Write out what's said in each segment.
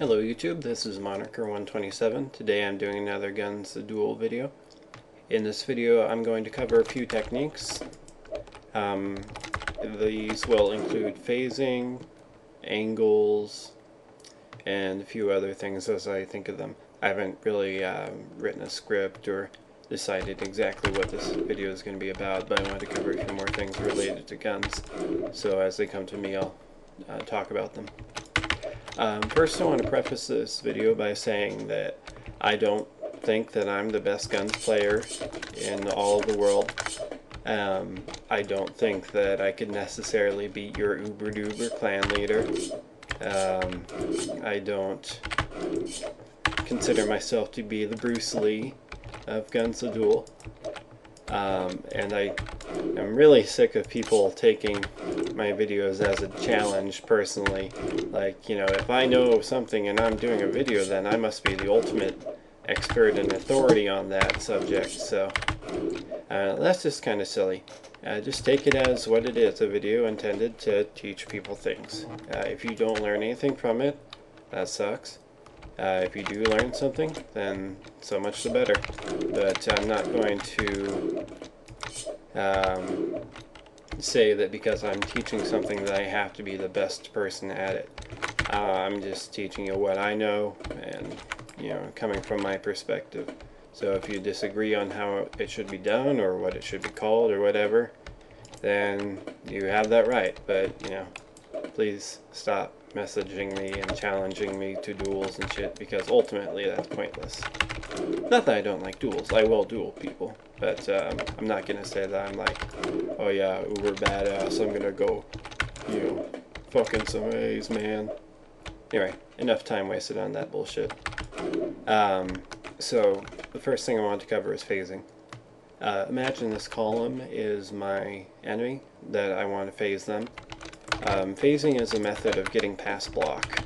Hello YouTube, this is Moniker127. Today I'm doing another Gunz the Duel video. In this video I'm going to cover a few techniques. These will include phasing, angles, and a few other things as I think of them. I haven't really written a script or decided exactly what this video is going to be about, but I want to cover a few more things related to guns. So as they come to me I'll talk about them. First I want to preface this video by saying that I don't think that I'm the best guns player in all of the world. I don't think that I could necessarily beat your uber-duber clan leader. I don't consider myself to be the Bruce Lee of Gunz the Duel. And I'm really sick of people taking my videos as a challenge personally. Like, you know, if I know something and I'm doing a video, then I must be the ultimate expert and authority on that subject. So that's just kind of silly. Just take it as what it is, a video intended to teach people things. If you don't learn anything from it, that sucks. If you do learn something, then so much the better. But I'm not going to say that because I'm teaching something that I have to be the best person at it. I'm just teaching you what I know and, you know, coming from my perspective. So if you disagree on how it should be done or what it should be called or whatever, then you have that right. But, you know, please stop messaging me and challenging me to duels and shit, because ultimately that's pointless. Not that I don't like duels, I will duel people, but I'm not gonna say that I'm like, oh yeah, uber badass, I'm gonna go, you know, fucking some A's, man. Anyway, enough time wasted on that bullshit. So the first thing I want to cover is phasing. Imagine this column is my enemy that I want to phase them. Phasing is a method of getting past block.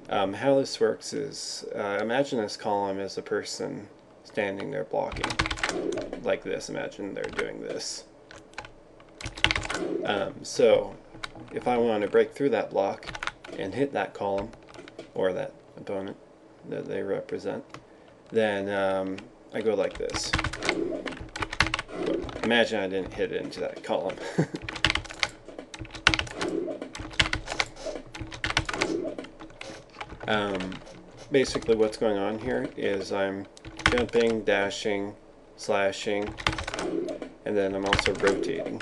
How this works is, imagine this column is a person standing there blocking. Like this, imagine they're doing this. So, if I want to break through that block and hit that column, or that opponent that they represent, then I go like this. But imagine I didn't hit it into that column. Basically what's going on here is I'm jumping, dashing, slashing, and then I'm also rotating.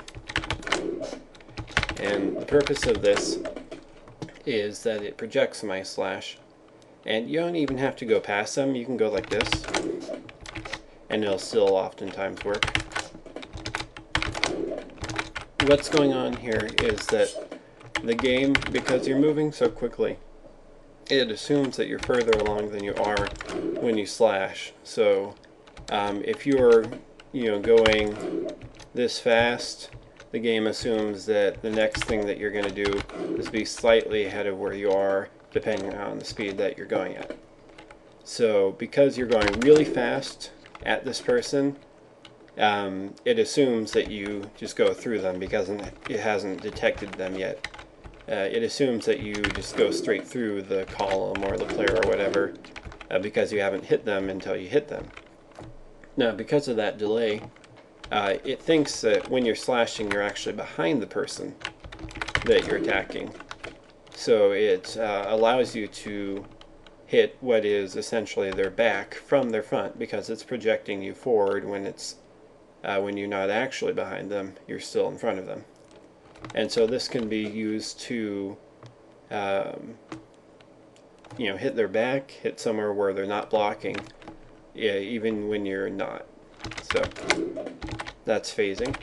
And the purpose of this is that it projects my slash, and you don't even have to go past them, you can go like this, and it'll still oftentimes work. What's going on here is that the game, because you're moving so quickly, it assumes that you're further along than you are when you slash. So if you're, you know, going this fast, the game assumes that the next thing that you're going to do is be slightly ahead of where you are, depending on the speed that you're going at. So because you're going really fast at this person, it assumes that you just go through them because it hasn't detected them yet. It assumes that you just go straight through the column or the player or whatever because you haven't hit them until you hit them. Now, because of that delay, it thinks that when you're slashing, you're actually behind the person that you're attacking. So it allows you to hit what is essentially their back from their front because it's projecting you forward when you're not actually behind them, you're still in front of them. And so this can be used to, you know, hit their back, hit somewhere where they're not blocking, yeah, even when you're not. So that's phasing.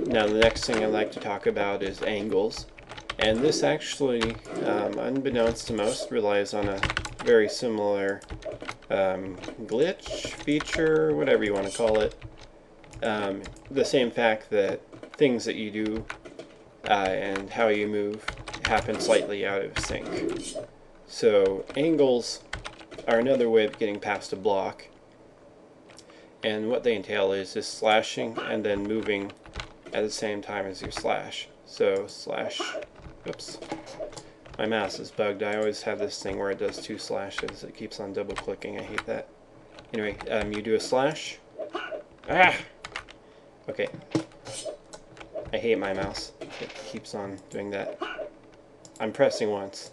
Now the next thing I'd like to talk about is angles. And this actually, unbeknownst to most, relies on a very similar glitch, feature, whatever you want to call it. The same fact that things that you do and how you move happen slightly out of sync. So angles are another way of getting past a block, and what they entail is just slashing and then moving at the same time as your slash. So slash, oops, my mouse is bugged. I always have this thing where it does 2 slashes. It keeps on double clicking. I hate that. Anyway, you do a slash. Ah! Okay. I hate my mouse. It keeps on doing that. I'm pressing once.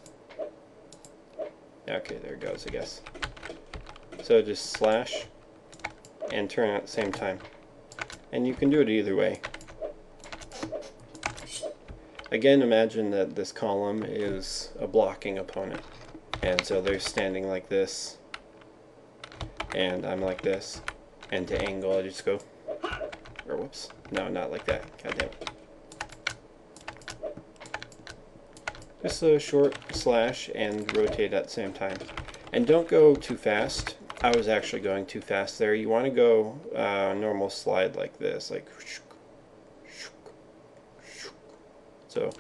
Okay, there it goes, I guess. So just slash and turn at the same time. And you can do it either way. Again, imagine that this column is a blocking opponent. And so they're standing like this. And I'm like this. And to angle, I just go, or whoops, no, not like that. God damn it. Just a short slash and rotate at the same time. And don't go too fast. I was actually going too fast there. You want to go normal slide like this, like so.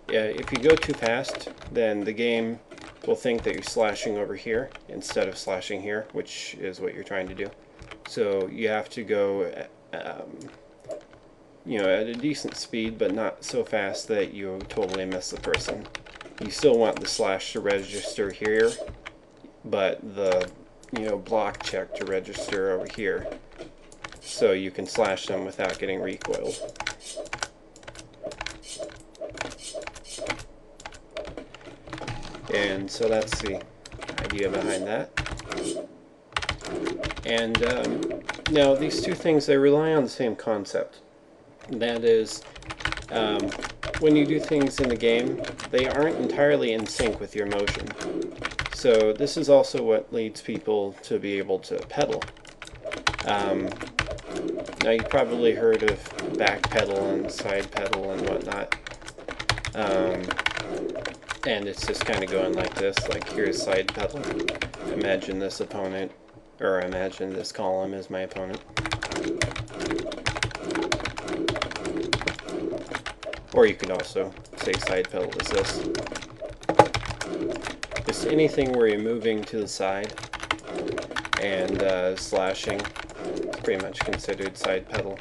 Yeah, if you go too fast, then the game will think that you're slashing over here instead of slashing here, which is what you're trying to do. So you have to go you know, at a decent speed, but not so fast that you totally miss the person. You still want the slash to register here, but the, you know, block check to register over here, so you can slash them without getting recoiled. And so that's the idea behind that. And now these two things, they rely on the same concept. That is, when you do things in the game, they aren't entirely in sync with your motion. So this is also what leads people to be able to pedal. Now you've probably heard of backpedal and side pedal and whatnot. And it's just kind of going like this, like here's side pedal. Imagine this opponent, or imagine this column is my opponent. Or you could also say side pedal is this. Just anything where you're moving to the side and slashing is pretty much considered side pedal.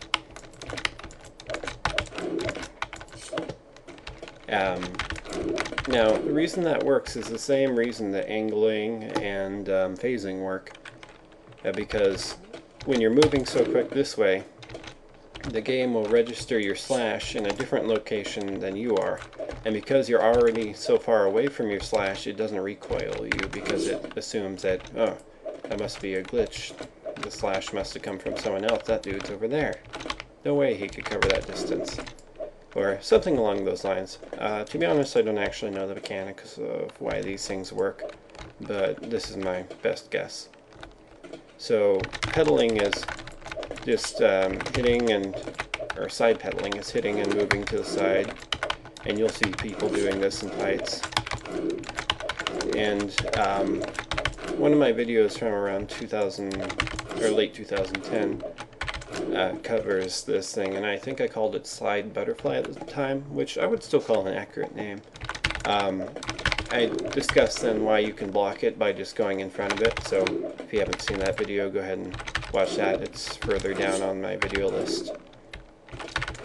Now, the reason that works is the same reason that angling and phasing work. Because when you're moving so quick this way, the game will register your slash in a different location than you are. And because you're already so far away from your slash, it doesn't recoil you because it assumes that, oh, that must be a glitch. The slash must have come from someone else. That dude's over there. No way he could cover that distance. Or something along those lines. To be honest, I don't actually know the mechanics of why these things work, but this is my best guess. So pedaling is just hitting and, or side pedaling is hitting and moving to the side, and you'll see people doing this in fights. And one of my videos from around 2000 or late 2010 covers this thing, and I think I called it slide butterfly at the time, which I would still call an accurate name. I discussed then why you can block it by just going in front of it, so if you haven't seen that video, go ahead and watch that. It's further down on my video list.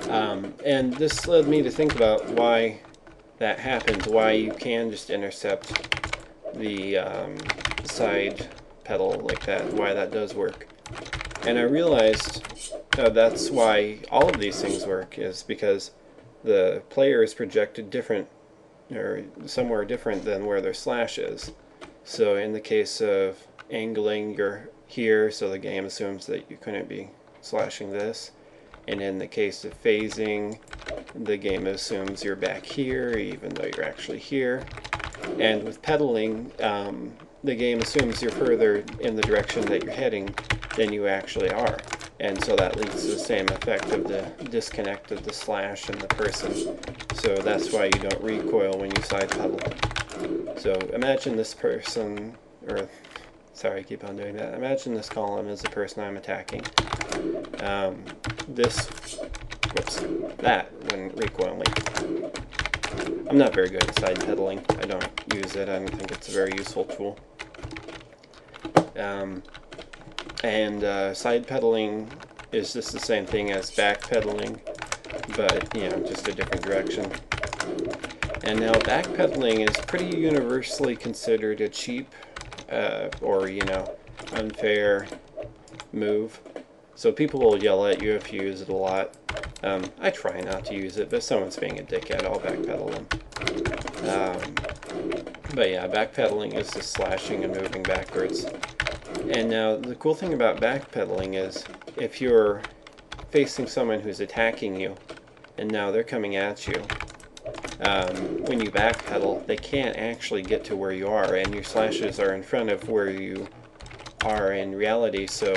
And this led me to think about why that happens, why you can just intercept the side pedal like that, why that does work. And I realized that's why all of these things work, is because the player is projected different, or somewhere different than where their slash is. So in the case of angling, you're here, so the game assumes that you couldn't be slashing this. And in the case of phasing, the game assumes you're back here, even though you're actually here. And with pedaling, the game assumes you're further in the direction that you're heading than you actually are. And so that leads to the same effect of the disconnect of the slash and the person. So that's why you don't recoil when you side pedal. So imagine this person, or sorry, I keep on doing that. Imagine this column is the person I'm attacking. That when recoiling. I'm not very good at side pedaling. I don't use it. I don't think it's a very useful tool. Side pedaling is just the same thing as backpedaling, but you know, just a different direction. And now backpedaling is pretty universally considered a cheap or, you know, unfair move. So people will yell at you if you use it a lot. I try not to use it, but if someone's being a dickhead, I'll backpedal them. But yeah, backpedaling is just slashing and moving backwards. And now the cool thing about backpedaling is if you're facing someone who's attacking you and now they're coming at you, when you backpedal, they can't actually get to where you are, and your slashes are in front of where you are in reality, so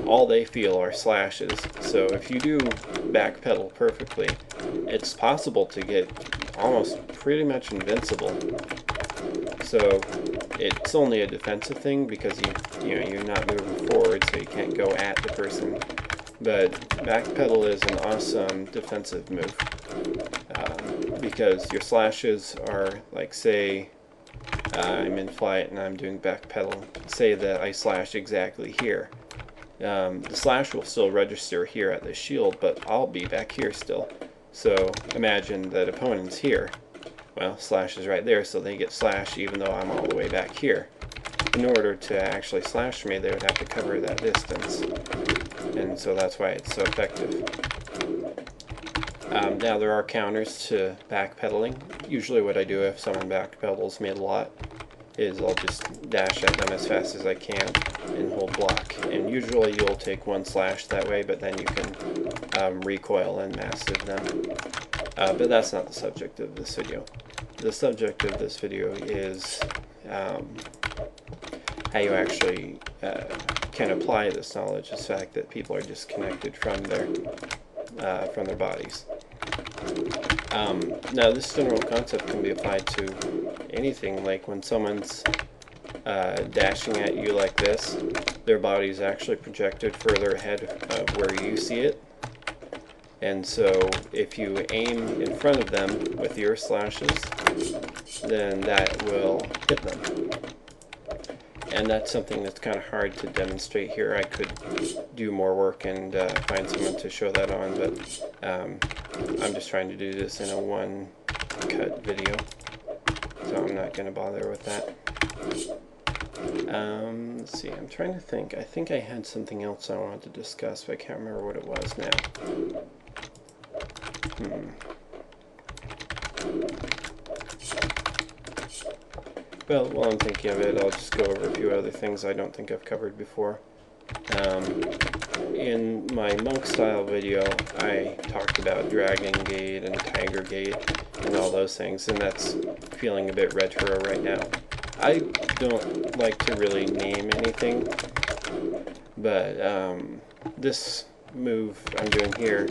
all they feel are slashes. So if you do backpedal perfectly, it's possible to get almost pretty much invincible. So it's only a defensive thing because you're not moving forward, so you can't go at the person. But backpedal is an awesome defensive move because your slashes are, like, say I'm in flight and I'm doing backpedal. Say that I slash exactly here. The slash will still register here at the shield, but I'll be back here still. So imagine that opponent's here. Well, slash is right there, so they get slashed even though I'm all the way back here. In order to actually slash me, they would have to cover that distance. And so that's why it's so effective. Now there are counters to backpedaling. Usually what I do if someone backpedals me a lot is I'll just dash at them as fast as I can and hold block. And usually you'll take one slash that way, but then you can recoil and massive them. But that's not the subject of this video. The subject of this video is how you actually can apply this knowledge, the fact that people are disconnected from their bodies. Now this general concept can be applied to anything, like when someone's dashing at you like this, their body is actually projected further ahead of where you see it. And so if you aim in front of them with your slashes, then that will hit them. And that's something that's kind of hard to demonstrate here. I could do more work and find someone to show that on, but I'm just trying to do this in a one-cut video, so I'm not going to bother with that. Let's see, I'm trying to think. I think I had something else I wanted to discuss, but I can't remember what it was now. Well, while I'm thinking of it, I'll just go over a few other things I don't think I've covered before. In my monk style video, I talked about Dragon Gate and Tiger Gate and all those things, and that's feeling a bit retro right now. I don't like to really name anything, but this move I'm doing here